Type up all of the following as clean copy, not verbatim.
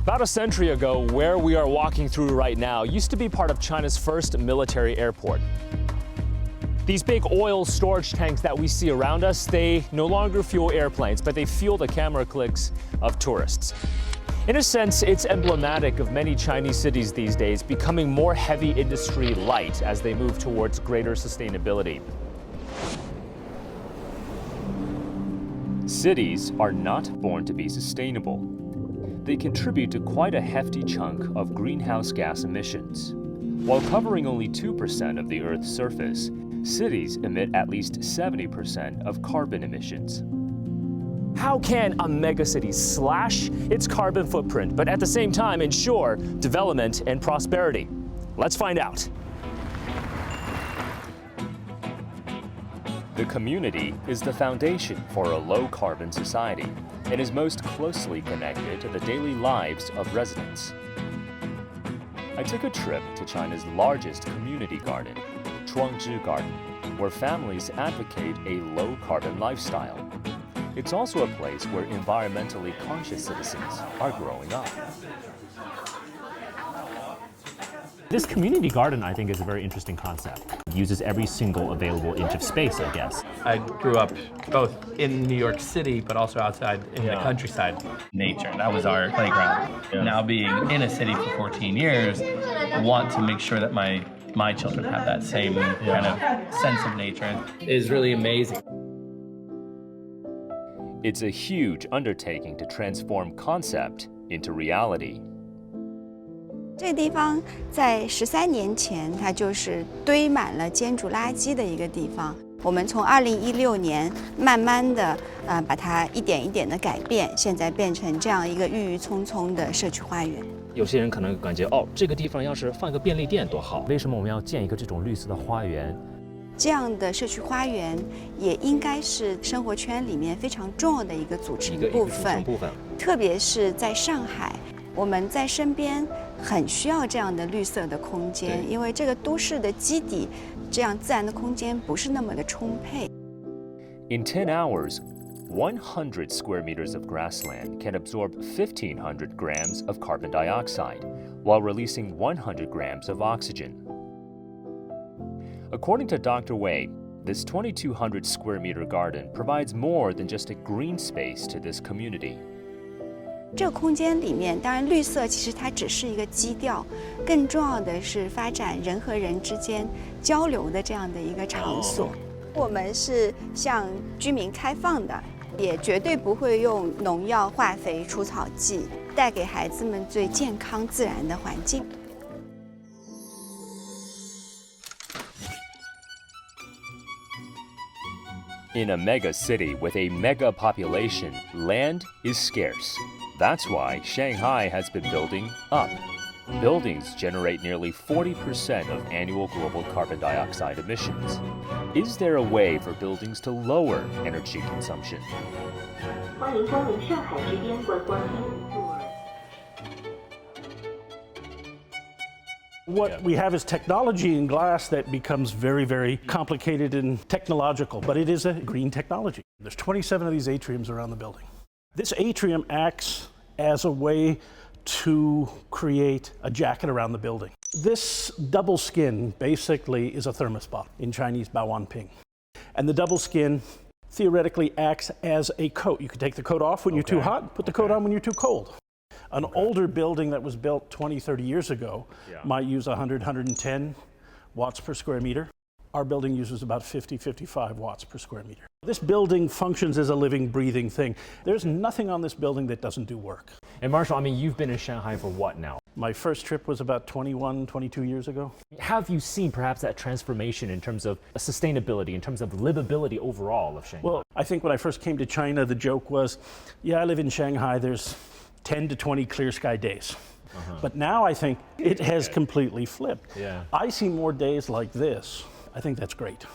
About a century ago, where we are walking through right now used to be part of China's first military airport. These big oil storage tanks that we see around us, they no longer fuel airplanes, but they fuel the camera clicks of tourists. In a sense, it's emblematic of many Chinese cities these days becoming more heavy industry light as they move towards greater sustainability. Cities are not born to be sustainable. They contribute to quite a hefty chunk of greenhouse gas emissions. While covering only 2% of the Earth's surface, cities emit at least 70% of carbon emissions. How can a megacity slash its carbon footprint, but at the same time ensure development and prosperity? Let's find out. The community is the foundation for a low-carbon society and is most closely connected to the daily lives of residents. I took a trip to China's largest community garden, Zhuangzhi Garden, where families advocate a low-carbon lifestyle. It's also a place where environmentally conscious citizens are growing up. This community garden, I think, is a very interesting concept. It uses every single available inch of space, I guess. I grew up both in New York City, but also outside in the countryside. Nature, that was our playground. Now being in a city for 14 years, I want to make sure that my children have that same kind of sense of nature. It is really amazing. It's a huge undertaking to transform concept into reality. 这个地方在13年前，它就是堆满了建筑垃圾的一个地方。我们从2016年慢慢的把它一点一点的改变，现在变成这样一个郁郁葱葱的社区花园。有些人可能感觉，哦，这个地方要是放一个便利店多好。为什么我们要建一个这种绿色的花园？这样的社区花园也应该是生活圈里面非常重要的一个组成部分。特别是在上海，我们在身边很需要这样的绿色的空间，因为这个都市的基底，这样自然的空间不是那么的充沛。In 10 hours, 100 square meters of grassland can absorb 1,500 grams of carbon dioxide, while releasing 100 grams of oxygen. According to Dr. Wei, this 2,200 square meter garden provides more than just a green space to this community. 这个空间里面，当然绿色其实它只是一个基调，更重要的是发展人和人之间交流的这样的一个场所。我们是向居民开放的，也绝对不会用农药、化肥、除草剂，带给孩子们最健康自然的环境。In a mega city with a mega population, land is scarce. That's why Shanghai has been building up. Buildings generate nearly 40% of annual global carbon dioxide emissions. Is there a way for buildings to lower energy consumption? 欢迎光临上海之巅观光厅。 What we have is technology in glass that becomes very, very complicated and technological, but it is a green technology. There's 27 of these atriums around the building. This atrium acts as a way to create a jacket around the building. This double skin basically is a thermos bottle, in Chinese baoanping. And the double skin theoretically acts as a coat. You can take the coat off when you're too hot, put the coat on when you're too cold. An older building that was built 20, 30 years ago might use 100, 110 watts per square meter. Our building uses about 50, 55 watts per square meter. This building functions as a living, breathing thing. There's nothing on this building that doesn't do work. And Marshall, I mean, you've been in Shanghai for what now? My first trip was about 21, 22 years ago. Have you seen perhaps that transformation in terms of sustainability, in terms of livability overall of Shanghai? Well, I think when I first came to China, the joke was, yeah, I live in Shanghai, there's 10 to 20 clear sky days. But now I think it has completely flipped. I see more days like this. I think that's great.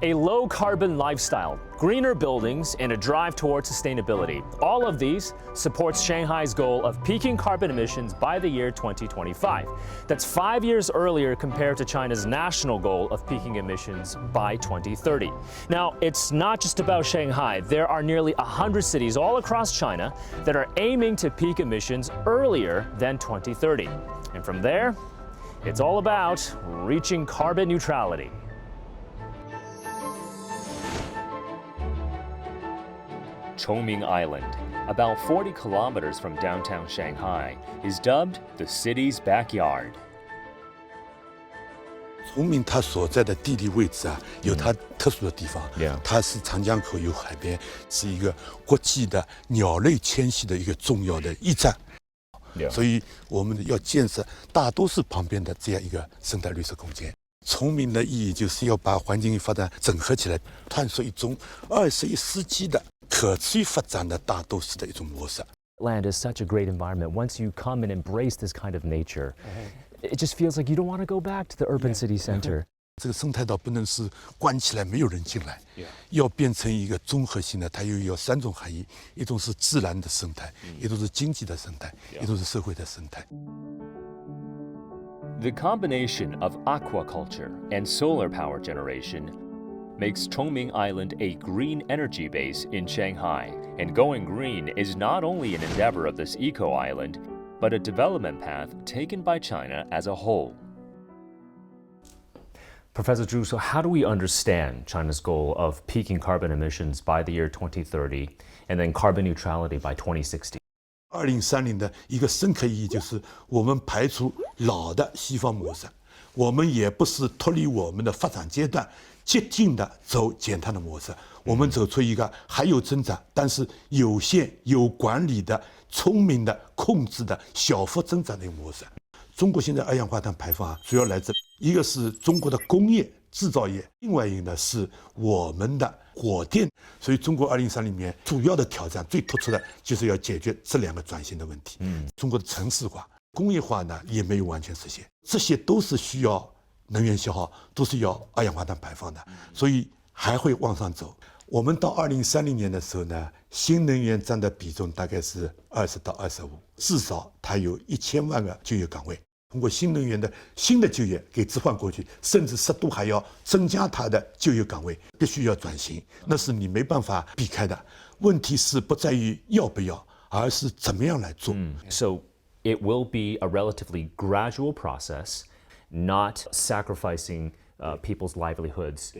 A low carbon lifestyle, greener buildings, and a drive towards sustainability. All of these supports Shanghai's goal of peaking carbon emissions by the year 2025. That's 5 years earlier compared to China's national goal of peaking emissions by 2030. Now, it's not just about Shanghai. There are nearly 100 cities all across China that are aiming to peak emissions earlier than 2030. And from there, it's all about reaching carbon neutrality. Chongming Island, about 40 kilometers from downtown Shanghai, is dubbed the city's backyard. 崇明它所在的地理位置啊，有它特殊的地方。它是长江口有海边，是一个国际的鸟类迁徙的一个重要的驿站。所以我们要建设大都市旁边的这样一个生态绿色空间。崇明的意义就是要把环境发展整合起来，探索一种21世纪的可持续发展的大都市的一种模式。Land is such a great environment. Once you come and embrace this kind of nature, it just feels like you don't want to go back to the urban city center. 这个生态岛不能是关起来没有人进来，要变成一个综合性的，它又有3种含义：一种是自然的生态，一种是经济的生态，一种是社会的生态。The combination of aquaculture and solar power generation makes Chongming Island a green energy base in Shanghai. And going green is not only an endeavor of this eco-island, but a development path taken by China as a whole. Professor Zhu, so how do we understand China's goal of peaking carbon emissions by the year 2030 and then carbon neutrality by 2060? 2030的一个深刻意义就是我们排除老的西方模式，我们也不是脱离我们的发展阶段，激进的走减碳的模式，我们走出一个还有增长，但是有限、有管理的、聪明的、控制的小幅增长的一个模式。中国现在二氧化碳排放主要来自一个是中国的工业制造业，另外一个呢是我们的火电。所以中国2030年主要的挑战最突出的就是要解决这2个转型的问题。中国的城市化、工业化呢也没有完全实现，这些都是需要能源消耗，都是要二氧化碳排放的，所以还会往上走。我们到2030年的时候呢，新能源占的比重大概是20到25%，至少它有1000万个就业岗位。通过新能源的新的就业给置换过去，甚至适度还要增加它的就业岗位，必须要转型，那是你没办法避开的。问题是不在于要不要，而是怎么样来做。So it will be a relatively gradual process, not sacrificing people's livelihoods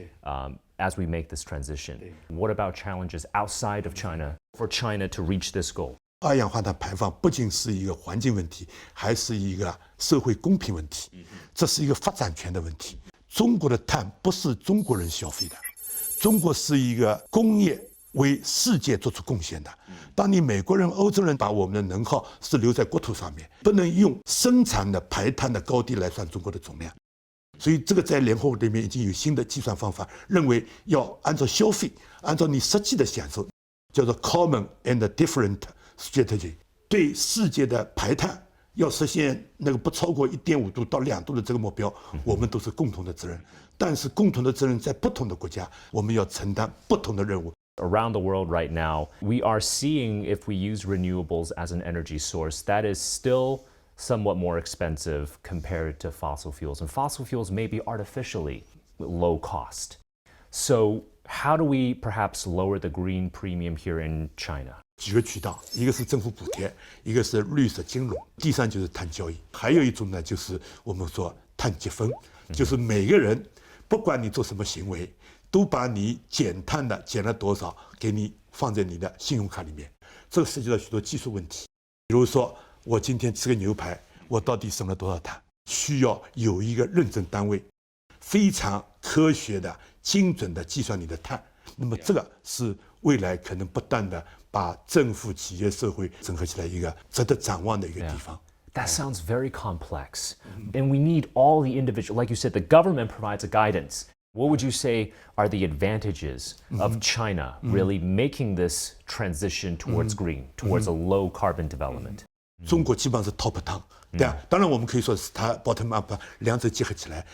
as we make this transition. What about challenges outside of China for China to reach this goal? 二氧化碳排放不仅是一个环境问题，还是一个社会公平问题，这是一个发展权的问题。中国的碳不是中国人消费的，中国是一个工业为世界做出贡献的。当你美国人、欧洲人把我们的能耗是留在国土上面，不能用生产的排碳的高低来算中国的总量。所以这个在联合国里面已经有新的计算方法，认为要按照消费，按照你实际的享受，叫做 common and different strategy。对世界的排碳要实现那个不超过1.5度到2度的这个目标，我们都是共同的责任。但是共同的责任在不同的国家，我们要承担不同的任务。Around the world right now, we are seeing if we use renewables as an energy source, that is still somewhat more expensive compared to fossil fuels. And fossil fuels may be artificially low cost. So how do we perhaps lower the green premium here in China? 几个渠道，一个是政府补贴，一个是绿色金融，第三就是碳交易，还有一种呢就是我们说碳积分，就是每个人不管你做什么行为，都把你减碳的减了多少给你放在你的信用卡里面。这个涉及到许多技术问题，比如说我今天吃个牛排，我到底省了多少碳？需要有一个认证单位，非常科学的、精准的计算你的碳。那么这个是未来可能不断的把政府、企业、社会整合起来一个值得展望的一个地方。That sounds very complex. And we need all the individual, like you said, the government provides a guidance. What would you say are the advantages of China really making this transition towards green, towards a low carbon development? 中国基本上是 top down， 对啊，当然我们可以说是它 bottom up， 两者结合起来，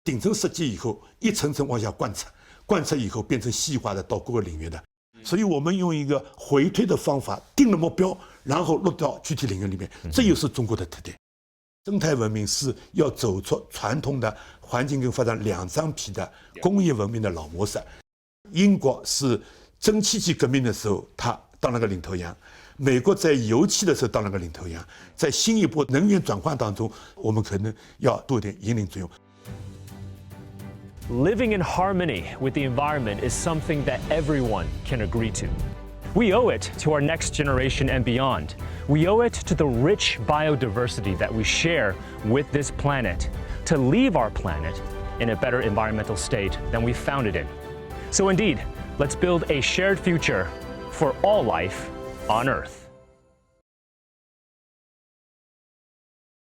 顶层设计以后一层层往下贯彻，贯彻以后变成细化的到各个领域的。所以我们用一个回推的方法定了目标，然后落到具体领域里面，这又是中国的特点。生态文明是要走出传统的环境跟发展两张皮的工业文明的老模式。英国是蒸汽机革命的时候，它当了个领头羊；美国在油气的时候当了个领头羊。在新一波能源转换当中，我们可能要多点引领作用。Living in harmony with the environment is something that everyone can agree to. We owe it to our next generation and beyond. We owe it to the rich biodiversity that we share with this planet to leave our planet in a better environmental state than we found it in. So indeed, let's build a shared future for all life on Earth.